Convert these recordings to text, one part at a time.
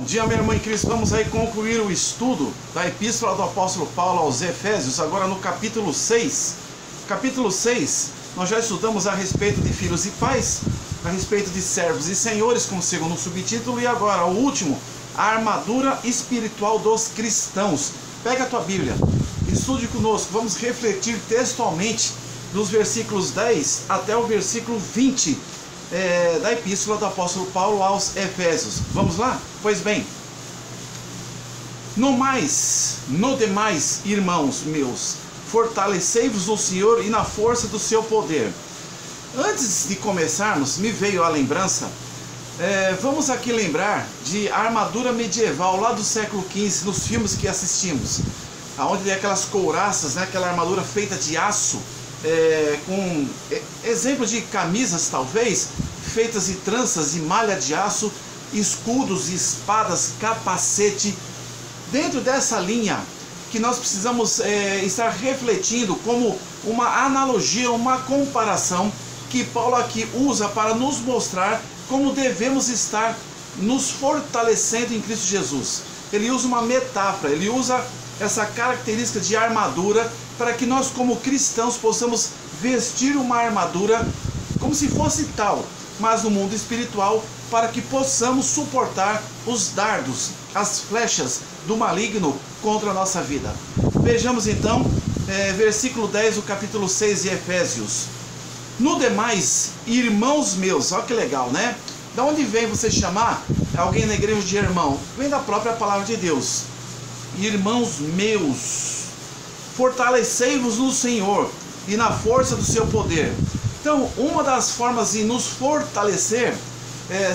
dia, minha irmã em Cristo. Vamos aí concluir o estudo da Epístola do Apóstolo Paulo aos Efésios, agora no capítulo 6. Capítulo 6, nós já estudamos a respeito de filhos e pais, a respeito de servos e senhores, como segundo subtítulo, e agora o último, a armadura espiritual dos cristãos. Pega a tua Bíblia, estude conosco, vamos refletir textualmente dos versículos 10 até o versículo 20 da Epístola do Apóstolo Paulo aos Efésios. Vamos lá? Pois bem, no demais, irmãos meus, fortalecei-vos no Senhor e na força do seu poder. Antes de começarmos, me veio a lembrança, vamos aqui lembrar de a armadura medieval lá do século XV, nos filmes que assistimos, onde tem aquelas couraças, né, aquela armadura feita de aço, com exemplo de camisas talvez, feitas de tranças e malha de aço, escudos, espadas, capacete. Dentro dessa linha que nós precisamos estar refletindo como uma analogia, uma comparação que Paulo aqui usa para nos mostrar como devemos estar nos fortalecendo em Cristo Jesus. Ele usa uma metáfora, ele usa essa característica de armadura para que nós como cristãos possamos vestir uma armadura como se fosse tal, mas no mundo espiritual, para que possamos suportar os dardos, as flechas do maligno contra a nossa vida. Vejamos então, versículo 10 do capítulo 6 de Efésios. No demais, irmãos meus, olha que legal, né? Da onde vem você chamar alguém na igreja de irmão? Vem da própria palavra de Deus. Irmãos meus, fortalecei-vos no Senhor e na força do seu poder. Então, uma das formas de nos fortalecer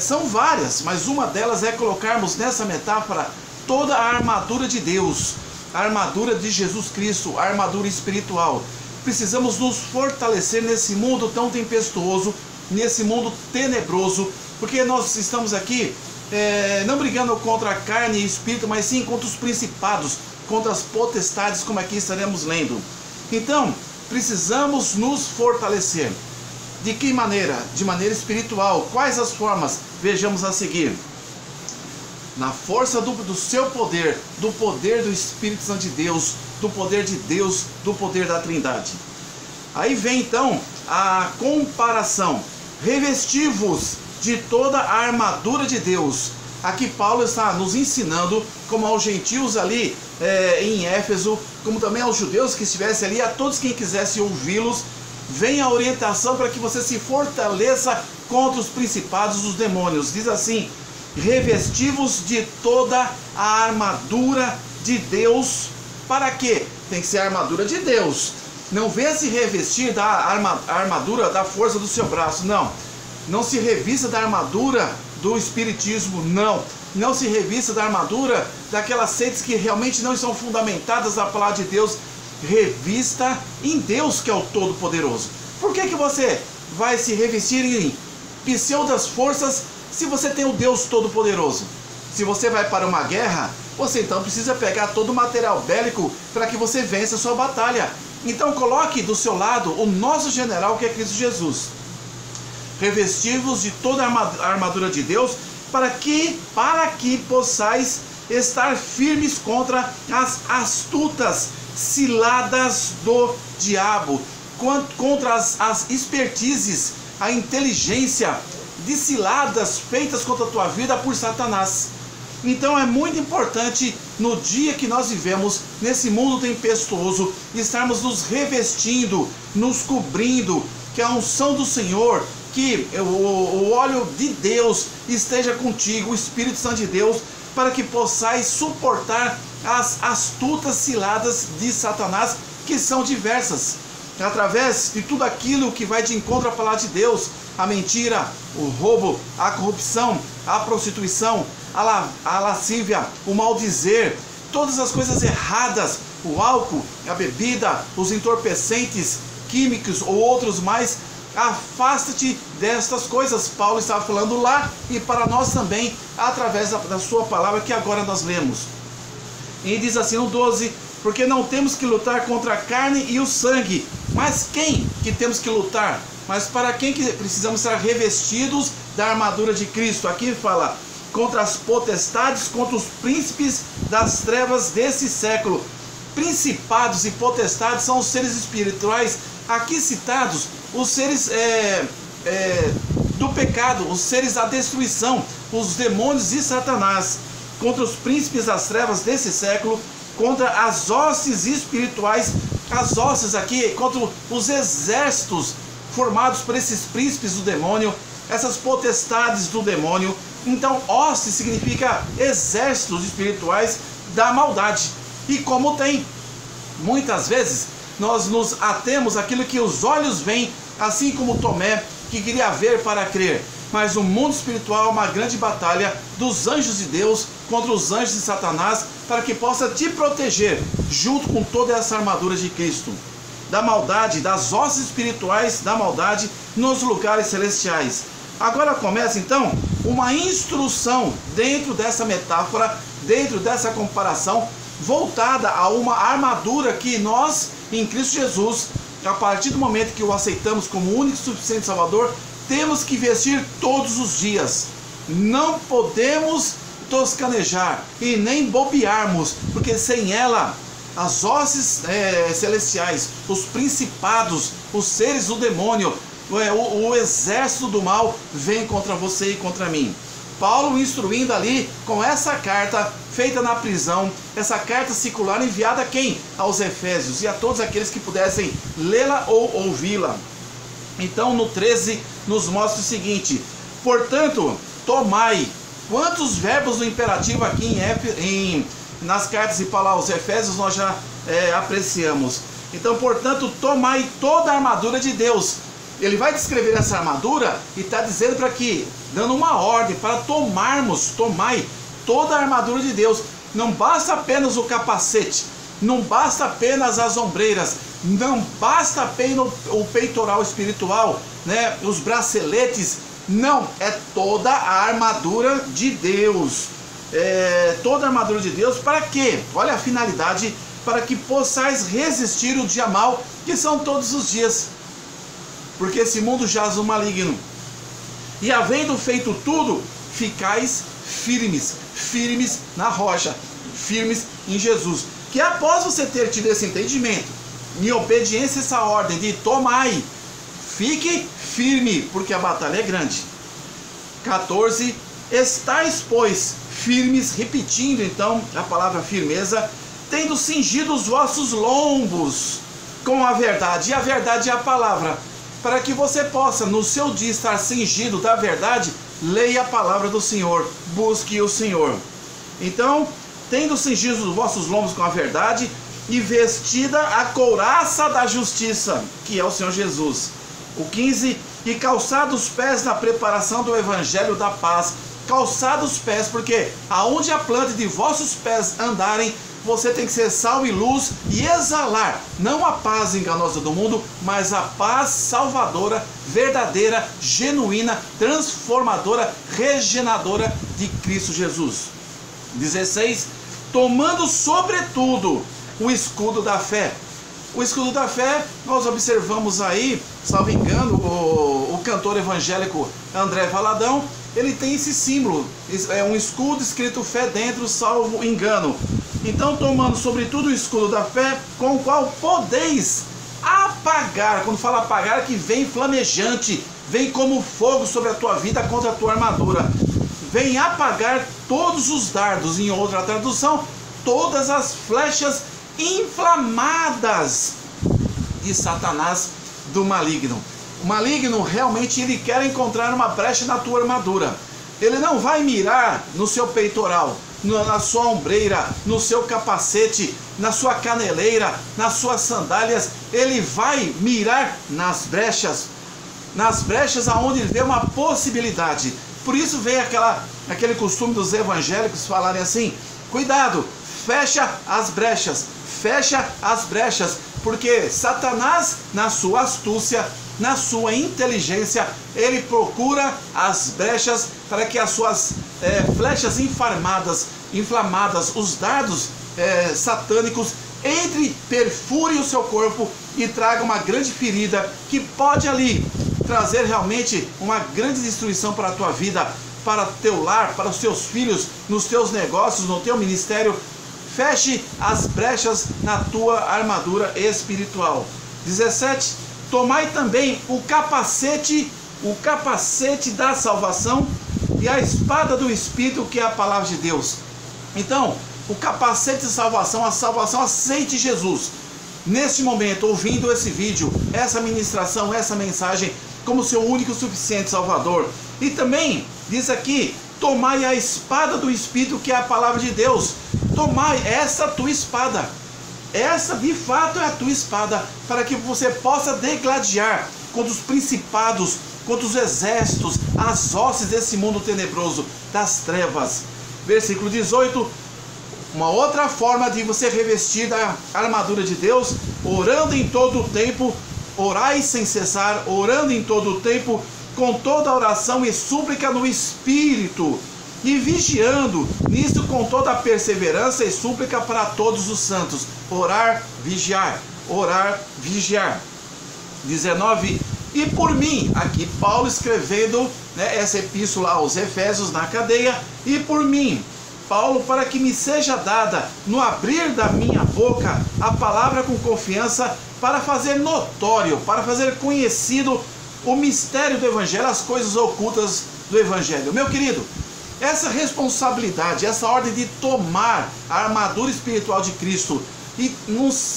são várias, mas uma delas é colocarmos nessa metáfora toda a armadura de Deus, a armadura de Jesus Cristo, a armadura espiritual. Precisamos nos fortalecer nesse mundo tão tempestuoso, nesse mundo tenebroso, porque nós estamos aqui não brigando contra a carne e espírito, mas sim contra os principados, contra as potestades, como aqui estaremos lendo. Então, precisamos nos fortalecer. De que maneira? De maneira espiritual. Quais as formas? Vejamos a seguir. Na força do seu poder, do poder do Espírito Santo de Deus, do poder de Deus, do poder da Trindade. Aí vem então a comparação. Revesti-vos de toda a armadura de Deus. Aqui Paulo está nos ensinando, como aos gentios ali em Éfeso, como também aos judeus que estivessem ali, a todos quem quisesse ouvi-los, vem a orientação para que você se fortaleça contra os principados dos demônios. Diz assim: revesti-vos de toda a armadura de Deus. Para quê? Tem que ser a armadura de Deus. Não venha se revestir da armadura da força do seu braço, não. Não se revista da armadura do espiritismo, não. Não se revista da armadura daquelas seitas que realmente não estão fundamentadas na palavra de Deus. Revista em Deus, que é o Todo-Poderoso. Por que você vai se revestir em pseudas forças se você tem o Deus Todo-Poderoso? Se você vai para uma guerra, você então precisa pegar todo o material bélico para que você vença a sua batalha. Então coloque do seu lado o nosso general, que é Cristo Jesus. Revesti-vos de toda a armadura de Deus, para que possais estar firmes contra as astutas ciladas do diabo, contra as espertizes, a inteligência de ciladas feitas contra a tua vida por Satanás. Então é muito importante, no dia que nós vivemos, nesse mundo tempestuoso, estarmos nos revestindo, nos cobrindo, que a unção do Senhor, que o óleo de Deus esteja contigo, o Espírito Santo de Deus, para que possais suportar as astutas ciladas de Satanás, que são diversas, através de tudo aquilo que vai de encontro à palavra de Deus: a mentira, o roubo, a corrupção, a prostituição, a lascívia, o maldizer, todas as coisas erradas, o álcool, a bebida, os entorpecentes químicos ou outros mais. Afasta-te destas coisas. Paulo estava falando lá e para nós também, através da sua palavra que agora nós lemos. E diz assim no 12: porque não temos que lutar contra a carne e o sangue. Mas quem que temos que lutar? Mas para quem que precisamos estar revestidos da armadura de Cristo? Aqui fala: contra as potestades, contra os príncipes das trevas desse século. Principados e potestades são os seres espirituais aqui citados, os seres do pecado, os seres da destruição, os demônios e Satanás, contra os príncipes das trevas desse século, contra as hostes espirituais, as hostes aqui, contra os exércitos formados por esses príncipes do demônio, essas potestades do demônio. Então, hoste significa exércitos espirituais da maldade. E como tem, muitas vezes, nós nos atemos àquilo que os olhos veem, assim como Tomé, que queria ver para crer. Mas o mundo espiritual é uma grande batalha dos anjos de Deus contra os anjos de Satanás, para que possa te proteger, junto com toda essa armadura de Cristo, da maldade, das hostes espirituais da maldade nos lugares celestiais. Agora começa então uma instrução dentro dessa metáfora, dentro dessa comparação, voltada a uma armadura que nós, em Cristo Jesus, a partir do momento que o aceitamos como único e suficiente Salvador, temos que vestir todos os dias. Não podemos toscanejar e nem bobearmos, porque sem ela, as hostes celestiais, os principados, os seres do demônio, o exército do mal vem contra você e contra mim. Paulo instruindo ali com essa carta feita na prisão, essa carta circular enviada a quem? Aos Efésios e a todos aqueles que pudessem lê-la ou ouvi-la. Então no 13 nos mostra o seguinte: portanto, tomai. Quantos verbos do imperativo aqui nas cartas de Paulo aos Efésios nós já apreciamos. Então, portanto, tomai toda a armadura de Deus. Ele vai descrever essa armadura e está dizendo para que, dando uma ordem para tomai toda a armadura de Deus. Não basta apenas o capacete, não basta apenas as ombreiras, não basta apenas o peitoral espiritual, né? Os braceletes, não, é toda a armadura de Deus. Toda a armadura de Deus, para quê? Olha a finalidade: para que possais resistir o dia mal, que são todos os dias, porque esse mundo jaz no maligno. E havendo feito tudo, ficais firmes, firmes na rocha, firmes em Jesus. Que após você ter tido esse entendimento, em obediência a essa ordem de tomai, fique firme, porque a batalha é grande. 14, estais, pois, firmes, repetindo então a palavra firmeza, tendo cingido os vossos lombos com a verdade. E a verdade é a palavra. Para que você possa, no seu dia, estar cingido da verdade, leia a palavra do Senhor, busque o Senhor. Então, tendo cingido os vossos lombos com a verdade, e vestida a couraça da justiça, que é o Senhor Jesus. O 15, e calçados os pés na preparação do evangelho da paz. Calçados os pés, porque aonde a planta de vossos pés andarem, você tem que ser sal e luz e exalar, não a paz enganosa do mundo, mas a paz salvadora, verdadeira, genuína, transformadora, regeneradora de Cristo Jesus. 16, tomando sobretudo o escudo da fé. O escudo da fé, nós observamos aí, salvo engano, o cantor evangélico André Valadão, ele tem esse símbolo, é um escudo escrito fé dentro, salvo engano. Então, tomando sobretudo o escudo da fé, com o qual podeis apagar. Quando fala apagar, é que vem flamejante, vem como fogo sobre a tua vida contra a tua armadura. Vem apagar todos os dardos, em outra tradução, todas as flechas inflamadas de Satanás, do maligno. O maligno realmente ele quer encontrar uma brecha na tua armadura. Ele não vai mirar no seu peitoral, na sua ombreira, no seu capacete, na sua caneleira, nas suas sandálias. Ele vai mirar nas brechas aonde ele vê uma possibilidade. Por isso vem aquele costume dos evangélicos falarem assim: cuidado, fecha as brechas, porque Satanás, na sua astúcia, na sua inteligência, ele procura as brechas para que as suas flechas inflamadas, os dardos satânicos, entre, perfure o seu corpo e traga uma grande ferida que pode ali trazer realmente uma grande destruição para a tua vida. para teu lar, para os teus filhos, nos teus negócios, no teu ministério. Feche as brechas na tua armadura espiritual. 17. Tomai também o capacete da salvação e a espada do Espírito, que é a palavra de Deus. Então, o capacete de salvação, a salvação, aceite Jesus. Neste momento, ouvindo esse vídeo, essa ministração, essa mensagem, como seu único e suficiente Salvador. E também, diz aqui, tomai a espada do Espírito, que é a palavra de Deus. Tomai essa tua espada. Essa, de fato, é a tua espada, para que você possa degladiar contra os principados, contra os exércitos, as hostes desse mundo tenebroso, das trevas. Versículo 18. Uma outra forma de você revestir da armadura de Deus: orando em todo o tempo, orai sem cessar, orando em todo o tempo, com toda oração e súplica no Espírito, e vigiando nisto com toda a perseverança e súplica para todos os santos. Orar, vigiar, orar, vigiar. 19. E por mim, aqui Paulo escrevendo, essa epístola aos Efésios na cadeia, e por mim, Paulo, para que me seja dada, no abrir da minha boca, a palavra com confiança, para fazer notório, para fazer conhecido o mistério do Evangelho, as coisas ocultas do Evangelho. Meu querido, essa responsabilidade, essa ordem de tomar a armadura espiritual de Cristo, e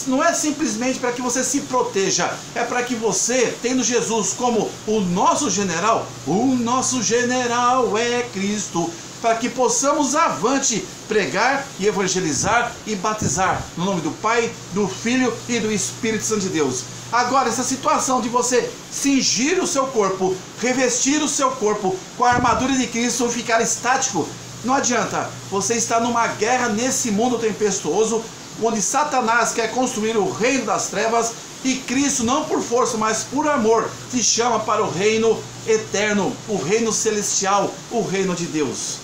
não é simplesmente para que você se proteja, é para que você, tendo Jesus como o nosso general é Cristo, para que possamos avante pregar e evangelizar e batizar no nome do Pai, do Filho e do Espírito Santo de Deus. Agora, essa situação de você cingir o seu corpo, revestir o seu corpo com a armadura de Cristo, ficar estático, não adianta. Você está numa guerra nesse mundo tempestuoso, onde Satanás quer construir o reino das trevas, e Cristo, não por força, mas por amor, te chama para o reino eterno, o reino celestial, o reino de Deus.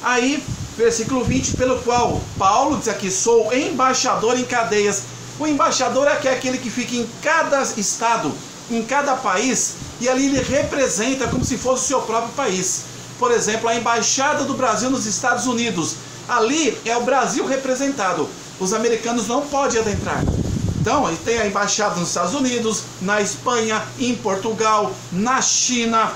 Aí, versículo 20, pelo qual Paulo diz aqui: sou embaixador em cadeias. O embaixador é aquele que fica em cada estado, em cada país, e ali ele representa como se fosse o seu próprio país. Por exemplo, a embaixada do Brasil nos Estados Unidos, ali é o Brasil representado. Os americanos não podem adentrar. Então, ele tem a embaixada nos Estados Unidos, na Espanha, em Portugal, na China,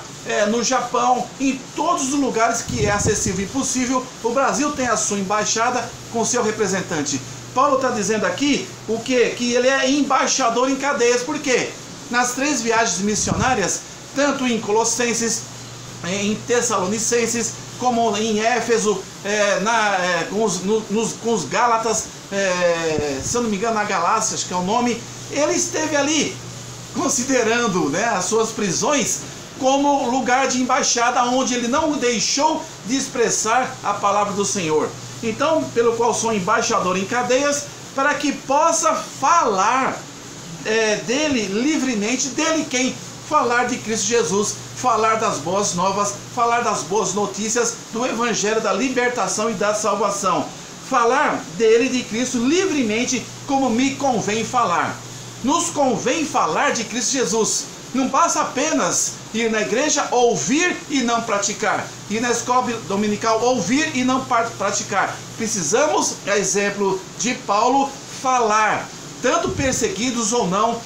no Japão, em todos os lugares que é acessível e possível, o Brasil tem a sua embaixada com seu representante. Paulo está dizendo aqui o quê? Que ele é embaixador em cadeias. Por quê? Nas 3 viagens missionárias, tanto em Colossenses, em Tessalonicenses, como em Éfeso, com os Gálatas, se eu não me engano, na Galácia, acho que é o nome, ele esteve ali, considerando as suas prisões como lugar de embaixada, onde ele não deixou de expressar a palavra do Senhor. Então, pelo qual sou embaixador em cadeias, para que possa falar dele livremente. Dele quem? Falar de Cristo Jesus, falar das boas novas, falar das boas notícias do Evangelho da libertação e da salvação. Falar dele, de Cristo, livremente, como me convém falar. Nos convém falar de Cristo Jesus. Não basta apenas ir na igreja, ouvir e não praticar. Ir na escola dominical, ouvir e não praticar. Precisamos, a exemplo de Paulo, falar, tanto perseguidos ou não,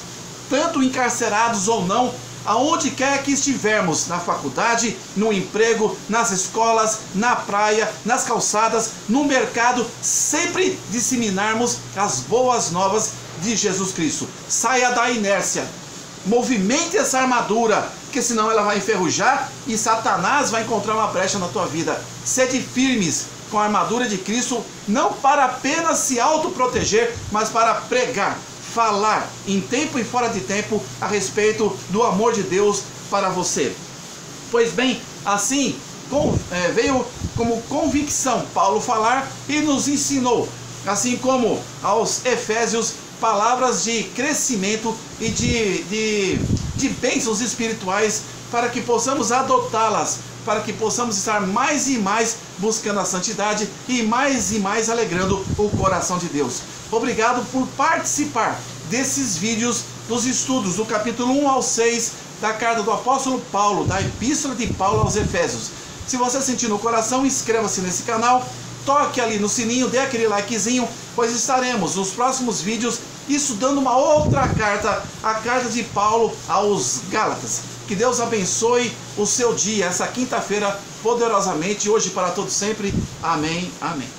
tanto encarcerados ou não, aonde quer que estivermos, na faculdade, no emprego, nas escolas, na praia, nas calçadas, no mercado, sempre disseminarmos as boas novas de Jesus Cristo. Saia da inércia, movimente essa armadura, porque senão ela vai enferrujar e Satanás vai encontrar uma brecha na tua vida. Sede firmes com a armadura de Cristo, não para apenas se autoproteger, mas para pregar, falar em tempo e fora de tempo a respeito do amor de Deus para você. Pois bem, assim veio como convicção Paulo falar e nos ensinou, assim como aos Efésios, palavras de crescimento e de bênçãos espirituais, para que possamos adotá-las, para que possamos estar mais e mais buscando a santidade e mais alegrando o coração de Deus. Obrigado por participar desses vídeos dos estudos do capítulo 1 ao 6 da carta do apóstolo Paulo, da epístola de Paulo aos Efésios. Se você sentir no coração, inscreva-se nesse canal, toque ali no sininho, dê aquele likezinho, pois estaremos nos próximos vídeos estudando uma outra carta, a carta de Paulo aos Gálatas. Que Deus abençoe o seu dia, essa quinta-feira, poderosamente, hoje para todos sempre. Amém, amém.